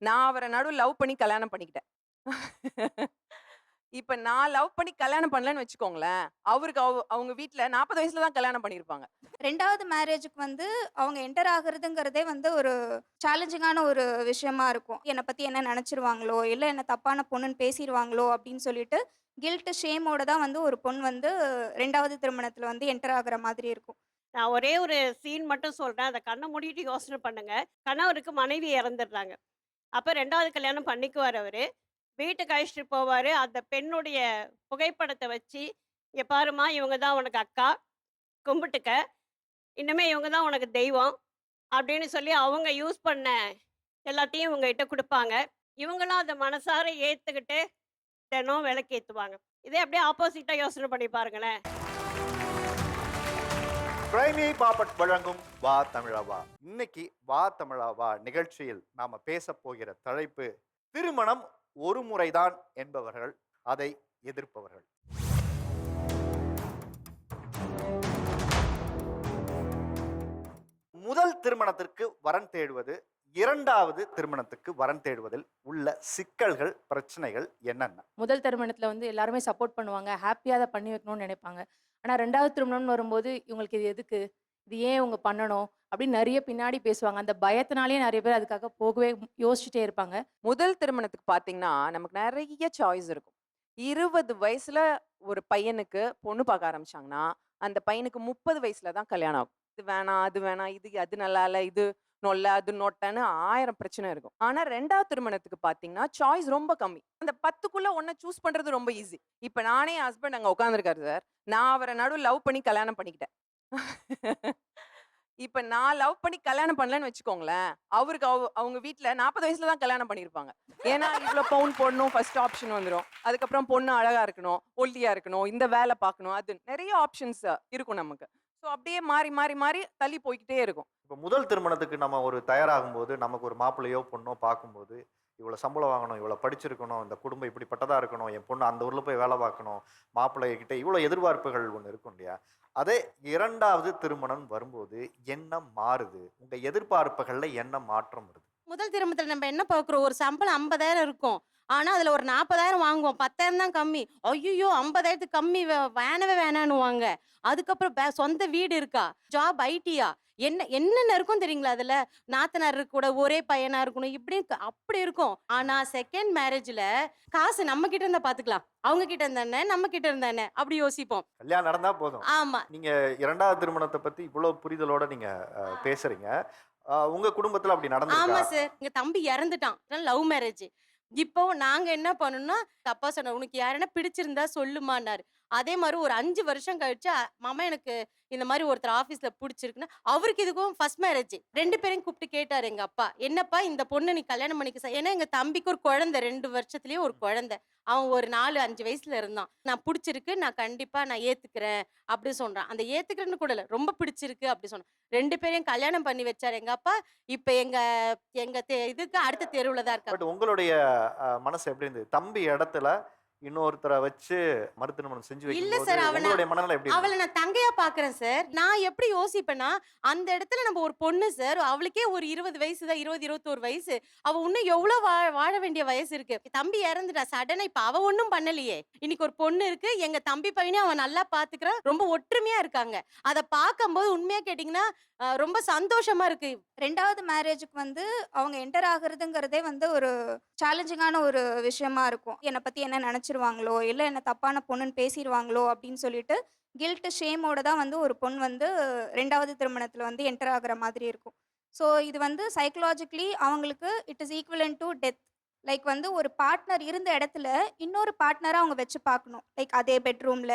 நான் அவர நடுவுல லவ் பண்ணி கல்யாணம் பண்ணிக்கிட்டேன். இப்ப நான் லவ் பண்ணி கல்யாணம் பண்ணலன்னு வச்சுக்கோங்களேன், அவருக்கு அவங்க வீட்ல 40 வயசுல தான் கல்யாணம் பண்ணியிருப்பாங்க. 2வது மேரேஜுக்கு வந்து அவங்க என்டர் ஆகுறதுங்கிறதே வந்து ஒரு சேலஞ்சிங்கான ஒரு விஷயமா இருக்கும். என்ன பத்தி என்ன நெனச்சுருவாங்களோ, இல்ல என்ன தப்பான பொண்ணுன்னு பேசிருவாங்களோ அப்படின்னு சொல்லிட்டு, கில்ட், ஷேமோட தான் வந்து ஒரு பொண் வந்து 2வது திருமணத்துல வந்து என்டர் ஆகுற மாதிரி இருக்கும். நான் ஒரே ஒரு சீன் மட்டும் சொல்றேன். அத கண்ண மூடிட்டு யோசனை பண்ணுங்க. கணவருக்கு மனைவி இறந்துடுறாங்க. அப்ப 2வது கல்யாணம் பண்ணிக்குவாரு அவரு. வீட்டுக்கு அழைச்சிட்டு போவாரு. அந்த பெண்ணுடைய புகைப்படத்த வச்சு, "இங்க பாரும்மா, இவங்க தான் உனக்கு அக்கா. கும்பிட்டுக்க. இனிமே இவங்க தான் உனக்கு தெய்வம்." அப்படின்னு சொல்லி அவங்க யூஸ் பண்ண எல்லாத்தையும் இவங்ககிட்ட குடுப்பாங்க. இவங்களும் அத மனசார ஏத்துக்கிட்டு, தினம் விளக்கேத்துவாங்க. இதே அப்படியே ஆப்போசிட்டா யோசனை பண்ணி பாருங்களேன். பிரைமி பாப்பட் வழங்கும் வா தமிழாவா. இன்னைக்கு வா தமிழாவா நிகழ்ச்சியில் நாம பேச போகிற தலைப்பு திருமணம் ஒரு முறைதான் என்பவர்கள், அதை எதிர்ப்பவர்கள். முதல் திருமணத்திற்கு வரன் தேடுவது, இரண்டாவது திருமணத்துக்கு வரன் தேடுவதில் உள்ள சிக்கல்கள், பிரச்சனைகள் என்னென்ன? முதல் திருமணத்துல வந்து எல்லாருமே சப்போர்ட் பண்ணுவாங்க. ஹேப்பியா அத பண்ணி வைக்கணும்னு நினைப்பாங்க. ஆனா 2வது திருமணம்னு வரும்போது, இவங்களுக்கு இது எதுக்கு? இது ஏன் இவங்க பண்ணணும்? அப்படின்னு நெறைய பின்னாடி பேசுவாங்க. அந்த பயத்தினாலேயே நெறைய பேர் அதுக்காக போகவே யோசிச்சுட்டே இருப்பாங்க. முதல் திருமணத்துக்கு பார்த்தீங்கன்னா, நமக்கு நெறைய சாய்ஸ் இருக்கும். 20 வயசுல ஒரு பையனுக்கு பொண்ணு பார்க்க ஆரம்பிச்சாங்கன்னா, அந்த பையனுக்கு 30 வயசுல தான் கல்யாணம் ஆகும். இது வேணாம், அது வேணாம், இது அது நல்லா இல்ல, இது நொல்ல, அது நொட்டன்னு 1000 பிரச்சனை இருக்கும். ஆனா 2வது திருமணத்துக்கு பார்த்தீங்கன்னா, சாய்ஸ் ரொம்ப கம்மி. அந்த 10க்குள்ள ஒண்ண சூஸ் பண்றது ரொம்ப ஈஸி. இப்ப நானே என் ஹஸ்பண்ட் அங்க உட்கார்ந்திருக்காரு சார். நான் அவர நடுவுல லவ் பண்ணி கல்யாணம் பண்ணிக்கிட்டேன். இப்ப நான் லவ் பண்ணி கல்யாணம் பண்ணலன்னு வச்சுக்கோங்களேன், அவருக்கு அவங்க வீட்ல 40 வயசுல தான் கல்யாணம் பண்ணியிருப்பாங்க. ஏன்னா, இவ்ளோ பவுன் போடணும் ஃபர்ஸ்ட் ஆப்ஷன் வந்துரும். அதுக்கப்புறம் பொண்ணு அழகா இருக்கணும், ஒல்லியா இருக்கணும், இந்த வேல பார்க்கணும், அது நெறைய ஆப்ஷன்ஸ் இருக்கும் நமக்கு. ஸோ அப்படியே மாறி, மாறி, மாறி தள்ளி போய்க்கிட்டே இருக்கும். இப்போ முதல் திருமணத்துக்கு நம்ம ஒரு தயாராகும்போது, நமக்கு ஒரு மாப்பிள்ளையோ பொண்ணோ பார்க்கும்போது, இவ்வளோ சம்பளம் வாங்கணும், இவ்வளோ படிச்சிருக்கணும், இந்த குடும்பம் இப்படிப்பட்டதா இருக்கணும், என் பொண்ணு அந்த ஊர்ல போய் வேலை பார்க்கணும், மாப்பிள்ளைகிட்ட இவ்வளோ எதிர்பார்ப்புகள் ஒண்ணு இருக்கும் இல்லையா? அதே 2வது திருமணம் வரும்போது என்ன மாறுது? உங்க எதிர்பார்ப்புகள்ல என்ன மாற்றம் வருது? முதல் திருமணத்துல நம்ம என்ன பார்க்குறோம்? ஒரு சம்பளம் 50,000 இருக்கும். ஆனா, அதுல ஒரு 40,000 வாங்குவோம். 10,000 தான் கம்மி. ஐய்யய்யோ! 50,000த்துக்கு கம்மி வேணவே வேணான்னுவாங்க. அதுக்கப்புறம் சொந்த வீடு இருக்கா? Job idea? என்னென்ன இருக்கும் தெரியுங்களா அதுல? நாத்தனார் கூட ஒரே பையனா இருக்கணும். அப்படி இருக்கும். ஆனா, செகண்ட் மேரேஜ்ல காசு நம்ம கிட்ட இருந்தா பார்த்துக்கலாம். அவங்க கிட்ட இருந்தா என்ன? நம்ம கிட்ட இருந்தா என்ன? அப்படி யோசிப்போம். கல்யாணம் நடந்தா போதும். ஆமா. நீங்க 2வது திருமணத்த பத்தி இவ்வளோ புரிதலோட நீங்க பேசுறீங்க. உங்க குடும்பத்துல அப்படி ஆமா நடந்திருக்கா? சார். எங்க தம்பி இறந்துட்டான். Love marriage. இப்போ நாங்க என்ன பண்ணோம்னா, அப்பா சொன்னாரு, "உனக்கு யாரைனா பிடிச்சிருந்தா சொல்லுமான்னாரு." அதே மாரி ஒரு 5 வருஷம் கழிச்சு, மாமா எனக்கு இந்த மாரி ஒருத்தர் ஆஃபீஸ்ல புடிச்சிருக்குன்னு, அவருக்கு இதுக்கும் ஃபர்ஸ்ட் மேரேஜ். 2 பேரையும் கூப்பிட்டு கேட்டாரு எங்க அப்பா. "என்னப்பா இந்த பொண்ண நீ கல்யாணம் பண்ணிக்க" ஏன்னா எங்க தம்பிக்கு ஒரு குழந்தை 2 வருஷத்துலயே ஒரு குழந்தை. அவன் ஒரு 4, 5 வயசுல இருந்தான். "நான் புடிச்சிருக்கு. நான் ஏத்துக்கிறேன்." அப்படி சொல்றான். அந்த ஏத்துக்கிறேன்னு கூட இல்ல. "ரொம்ப பிடிச்சிருக்கு." அப்படி சொன்னான். 2 பேரையும் கல்யாணம் பண்ணி வச்சாரு எங்க அப்பா. இப்ப எங்க எங்க இதுக்கு அடுத்த தெருவுல தான் இருக்காங்க. பட் உங்களுடைய மனசு எப்படி இருந்தது? தம்பி இடத்துல இன்னொருத்தர வச்சு மறு திருமணம் செஞ்சு இல்ல வைக்கும்போது சார். உங்களுடைய மனநிலை எப்படி அவள இருந்தது? நான் தங்கையா பார்க்குறேன் சார். நான் எப்படி யோசிப்பேன்னா, அந்த இடத்துல நம்ம ஒரு பொண்ணு சார். அவளுக்கே ஒரு 20 வயசு தான். 20, 21 வயசு. அவ இன்னும் எவ்ளோ வாழ வேண்டிய வயசு இருக்கு. தம்பி இறந்துட்டா. சடனா இப்ப அவ ஒண்ணும் பண்ணலையே. இன்னைக்கு ஒரு பொண்ணு இருக்கு. எங்க தம்பி பையனையும் அவன் நல்லா பார்த்துக்கிறான். ரொம்ப ஒற்றுமையா இருக்காங்க. அத பார்க்கும்போது உண்மையா கேட்டீங்கன்னா, ரொம்ப சந்தோஷமா இருக்கு. 2வது மேரேஜுக்கு வந்து அவங்க என்டர் ஆகுறதுங்கிறதே வந்து ஒரு சேலஞ்சிங்கான ஒரு விஷயமா இருக்கும். என்ன பத்தி என்ன நெனச்சுருவாங்களோ, இல்ல என்ன தப்பான பொண்ணுன்னு பேசிருவாங்களோ அப்படின்னு சொல்லிட்டு, கில்ட், ஷேமோட தான் வந்து ஒரு பொண் வந்து 2வது திருமணத்துல வந்து என்டர் ஆகுற மாதிரி இருக்கும். ஸோ இது வந்து சைக்காலஜிக்கலி அவங்களுக்கு it is equivalent to death. Like வந்து ஒரு பார்ட்னர் இருந்த இடத்துல, இன்னொரு பார்ட்னர அவங்க வச்சு பார்க்கணும். லைக் அதே பெட்ரூம்ல,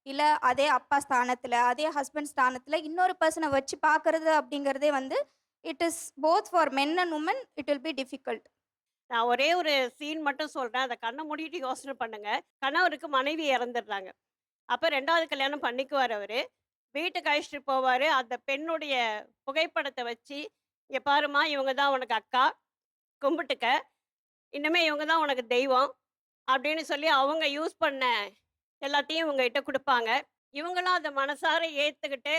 இல்ல அதே அப்பா ஸ்தானத்துல, அதே ஹஸ்பண்ட் ஸ்தானத்துல இன்னொரு பெர்சன வச்சு பார்க்கறது அப்படிங்கிறதே வந்து it is both for men and women it will be difficult. நான் ஒரே ஒரு சீன் மட்டும் சொல்றேன். அத கண்ண மூடிட்டு யோசனை பண்ணுங்க. கணவருக்கு மனைவி இறந்துடுறாங்க. அப்ப 2வது கல்யாணம் பண்ணிக்குவாரு அவரு. வீட்டுக்கு அழைச்சிட்டு போவாரு. அந்த பெண்ணுடைய புகைப்படத்த வச்சு, "இங்க பாரும்மா, இவங்க தான் உனக்கு அக்கா. கும்பிட்டுக்க. இனிமே இவங்க தான் உனக்கு தெய்வம்." அப்படின்னு சொல்லி அவங்க யூஸ் பண்ண எல்லாத்தையும் இவங்ககிட்ட குடுப்பாங்க. இவங்களும் அத மனசார ஏத்துக்கிட்டு,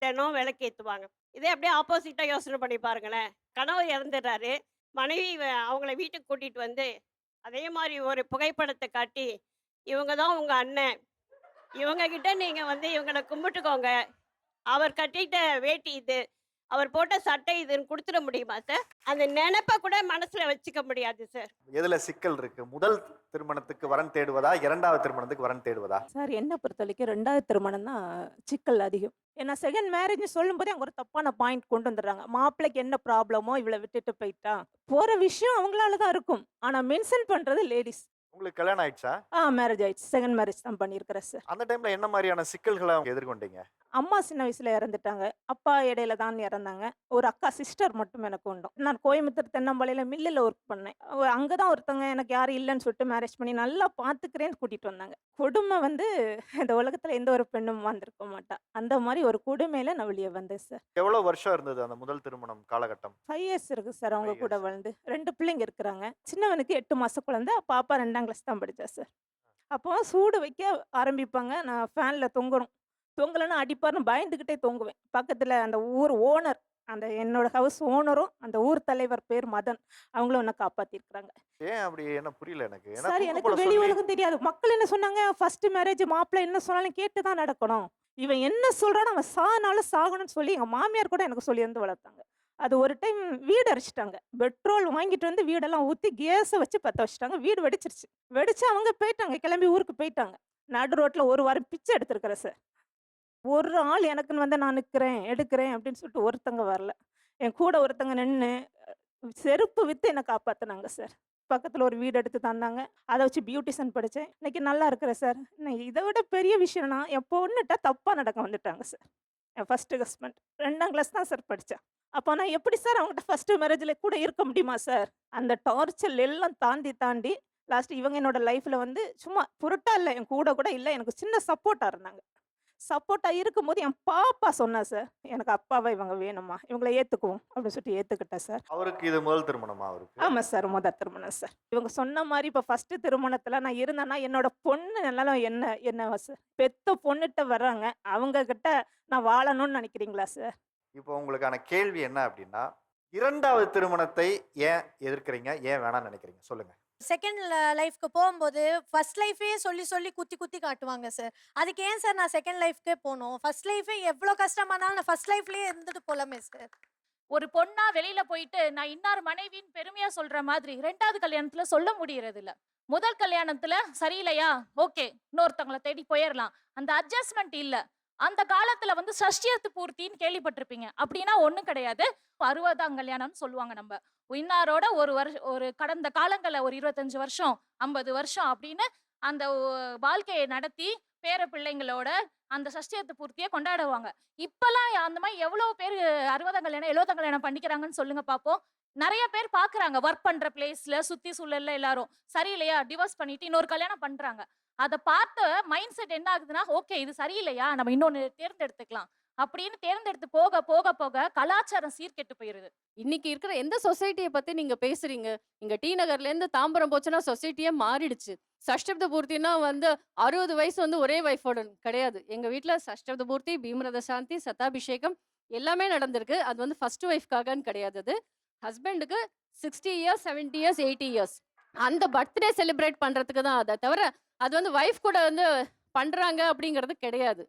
தினம் விளக்கேத்துவாங்க. இதே அப்படியே ஆப்போசிட்டா யோசனை பண்ணி பாருங்களேன். கணவர் இறந்துடுறாரு. மனைவி அவங்கள வீட்டுக்கு கூட்டிட்டு வந்து அதே மாதிரி ஒரு புகைப்படத்தை காட்டி, இவங்க தான் உங்க அண்ணன். இவங்க கிட்ட நீங்க வந்து இவங்கள கும்பிட்டுக்கோங்க. அவர் கட்டிட்ட வேட்டி இது. அவர் போட்ட சட்டை இதுன்னு குடுத்துட முடியுமா சார்? அந்த நெனப்ப கூட மனசுல வச்சுக்க முடியாது சார். எதுல சிக்கல் இருக்கு? முதல் திருமணத்துக்கு வரன் தேடுவதா, இரண்டாவது திருமணத்துக்கு வரன் தேடுவதா? சார் என்ன பொறுத்தவரைக்கும் 2வது திருமணம் தான் சிக்கல் அதிகம். ஏன்னா செகண்ட் மேரேஜ்னு சொல்லும்போதே அவங்க ஒரு தப்பான பாயிண்ட் கொண்டு வந்துடுறாங்க. மாப்பிள்ளைக்கு என்ன ப்ராப்ளமோ இவளை விட்டுட்டு போயிட்டா. போற விஷயம் அவங்களால தான் இருக்கும். ஆனா மென்ஷன் பண்றது லேடிஸ். உங்களுக்கு கல்யாணம் ஆயிடுச்சா? மேரேஜ் ஆயிடுச்சு. செகண்ட் மேரேஜ் தான் பண்ணியிருக்கிறேன் சார். அந்த டைம்ல என்ன மாதிரியான சிக்கல்களை எதிர்கொண்டீங்க? அம்மா சின்ன வயசுல இறந்துட்டாங்க. அப்பா இடையில தான் இறந்தாங்க. ஒரு அக்கா சிஸ்டர் மட்டும் எனக்கு உண்டு. நான் கோயம்புத்தூர் தென்னம்பாளையில மில்லில் ஒர்க் பண்ணேன். அங்கதான் ஒருத்தவங்க எனக்கு யாரும் இல்லைன்னு சொல்லிட்டு மேரேஜ் பண்ணி நல்லா பார்த்துக்கிறேன்னு கூட்டிட்டு வந்தாங்க. கொடுமை வந்து இந்த உலகத்துல எந்த ஒரு பெண்ணும் வந்திருக்க மாட்டா. அந்த மாதிரி ஒரு கொடுமையில நான் வெளியே வந்தேன் சார். எவ்வளவு வருஷம் இருந்தது அந்த முதல் திருமணம் காலகட்டம்? 5 இயர்ஸ் இருக்கு சார் அவங்க 5 கூட years. வளர்ந்து. 2 பிள்ளைங்க இருக்கிறாங்க. சின்னவனுக்கு 8 மாச குழந்தை. பாப்பா 2ஆம் கிளாஸ் தான் படிச்சா சார். அப்போ சூடு வைக்க ஆரம்பிப்பாங்க. நான் ஃபேன்ல தொங்கணும். தொங்கலைன்னா அடிப்பாருன்னு பயந்துக்கிட்டே தொங்குவேன். பக்கத்துல அந்த ஊர் ஓனர், அந்த என்னோட ஹவுஸ் ஓனரும் அந்த ஊர் தலைவர் பேர் மதன். அவங்களும் என்ன காப்பாத்திருக்கிறாங்க. ஏன் அப்படி? என்ன புரியல எனக்கு. ஏன்னா சார் தூக்கு எனக்கு போட வெளி சொல்லி உலகம் தெரியாது. மக்கள் என்ன சொன்னாங்க, ஃபர்ஸ்ட் மேரேஜ் மாப்பிள்ளை என்ன சொன்னாலும் கேட்டு தான் நடக்கணும். இவன் என்ன சொல்றானோ அவன் சானாலும் சாகணும்னு சொல்லி எங்க மாமியார் கூட எனக்கு சொல்லி வந்து வளர்த்தாங்க. அது ஒரு டைம் வீடு அடிச்சிட்டாங்க. பெட்ரோல் வாங்கிட்டு வந்து வீடெல்லாம் ஊத்தி கேஸை வச்சு பத்த வச்சுட்டாங்க. வீடு வெடிச்சிருச்சு. வெடிச்சு அவங்க போயிட்டாங்க. கிளம்பி ஊருக்கு போயிட்டாங்க. நடு ரோட்ல ஒரு வாரம் பிச்சை எடுத்திருக்கிறேன் சார். ஒரு ஆள் எனக்குன்னு வந்து நான் நிற்கிறேன் எடுக்கிறேன் அப்படின்னு சொல்லிட்டு ஒருத்தங்க வரல. என் கூட ஒருத்தங்க நின்று செருப்பு விற்று என்னை காப்பாற்றினாங்க சார். பக்கத்தில் ஒரு வீடு எடுத்து தந்தாங்க. அதை வச்சு பியூட்டிஷன் படித்தேன். இன்னைக்கு நல்லா இருக்கிறேன் சார். இதை விட பெரிய விஷயம்னா என் பொண்ணுகிட்ட தப்பாக நடக்க வந்துட்டாங்க சார். என் ஃபஸ்ட்டு ஹஸ்பண்ட் 2ஆம் கிளாஸ் தான் சார் படித்தேன். அப்போ நான் எப்படி சார் அவங்ககிட்ட ஃபஸ்ட்டு மேரேஜில் கூட இருக்க முடியுமா சார்? அந்த டார்ச்சர் எல்லாம் தாண்டி தாண்டி லாஸ்ட் இவங்க என்னோட லைஃப்பில் வந்து சும்மா புரட்டா இல்லை, என் கூட கூட இல்லை, எனக்கு சின்ன சப்போர்ட்டாக இருந்தாங்க. சப்போர்ட்டாக இருக்கும்போது என் பாப்பா சொன்னா சார், எனக்கு அப்பாவா இவங்க வேணுமா, இவங்கள ஏற்றுக்குவோம் அப்படின்னு சொல்லிட்டு ஏற்றுக்கிட்டேன் சார். அவருக்கு இது முதல் திருமணமா அவருக்கு? ஆமாம் சார், முதல் திருமணம் சார். இவங்க சொன்ன மாதிரி இப்போ ஃபஸ்ட்டு திருமணத்தில் நான் இருந்தேன்னா என்னோட பொண்ணு என்னாலும் என்னவா சார், பெத்த பொண்ணுகிட்ட வர்றாங்க, அவங்க கிட்ட நான் வாழணும்னு நினைக்கிறீங்களா சார்? இப்போ உங்களுக்கான கேள்வி என்ன அப்படின்னா, இரண்டாவது திருமணத்தை ஏன் எதிர்க்கிறீங்க, ஏன் வேணாம்னு நினைக்கிறீங்க? சொல்லுங்க. செகண்ட் லைஃப்க்கு போகும்போது ஃபர்ஸ்ட் லைஃபே சொல்லி சொல்லி குத்தி குத்தி காட்டுவாங்க சார். அதுக்கு ஏன் சார் நான் செகண்ட் லைஃப்க்கே போகணும்? ஃபர்ஸ்ட் லைஃபே எவ்வளோ கஷ்டமானாலும் நான் ஃபர்ஸ்ட் லைஃப்லேயே இருந்துட்டு போகலாமே சார். ஒரு பொண்ணா வெளியில போயிட்டு நான் இன்னார் மனைவின்னு பெருமையா சொல்ற மாதிரி 2வது கல்யாணத்துல சொல்ல முடியறது இல்ல. முதல் கல்யாணத்துல சரியில்லையா, ஓகே, இன்னொருத்தவங்களை தேடி போயிடலாம். அந்த அட்ஜஸ்ட்மெண்ட் இல்ல. அந்த காலத்துல வந்து சஷ்டியத்து பூர்த்தின்னு கேள்விப்பட்டிருப்பீங்க. அப்படின்னா ஒண்ணும் கிடையாது. 60ஆம் கல்யாணம்னு சொல்லுவாங்க. நம்ம இன்னாரோட ஒரு கடந்த காலங்கள்ல ஒரு 25 வருஷம் 50 வருஷம் அப்படின்னு அந்த வாழ்க்கையை நடத்தி பேர பிள்ளைங்களோட அந்த சஷ்டியத்து பூர்த்தியை கொண்டாடுவாங்க. இப்பெல்லாம் அந்த மாதிரி எவ்வளவு பேர் 60ஆம் கல்யாணம் 70ஆம் கல்யாணம் பண்ணிக்கிறாங்கன்னு சொல்லுங்க பாப்போம். நிறைய பேர் பாக்குறாங்க. ஒர்க் பண்ற பிளேஸ்ல சுத்தி சூழல்ல எல்லாரும் சரியில்லையா டிவோர்ஸ் பண்ணிட்டு இன்னொரு கல்யாணம் பண்றாங்க. அதை பார்த்து மைண்ட் செட் என்ன ஆகுதுன்னா, ஓகே இது சரியில்லையா, நம்ம இன்னொன்னு தேர்ந்தெடுத்துக்கலாம் அப்படின்னு தேர்ந்தெடுத்து போக போக போக கலாச்சாரம் சீர்கெட்டு போயிருது. இன்னைக்கு இருக்கிற எந்த சொசைட்டியை பத்தி நீங்க பேசுறீங்க? இங்க டி நகர்ல இருந்து தாம்பரம் போச்சுன்னா சொசைட்டியே மாறிடுச்சு. சஷ்டப்த பூர்த்தினா வந்து 60 வயசு வந்து ஒரே வைஃபோட கிடையாது. எங்க வீட்டுல சஷ்டப்த பூர்த்தி, பீமரத சாந்தி, சதாபிஷேகம் எல்லாமே நடந்திருக்கு. அது வந்து ஃபர்ஸ்ட் ஒய்ஃப்காகன்னு கிடையாது. அது ஹஸ்பண்டுக்கு 60 இயர்ஸ் 70 இயர்ஸ் 80 இயர்ஸ் அந்த பர்த்டே செலிப்ரேட் பண்றதுக்கு தான். அதை தவிர அது வந்து வைஃப் கூட வந்து பண்றாங்க அப்படிங்கிறது கிடையாது.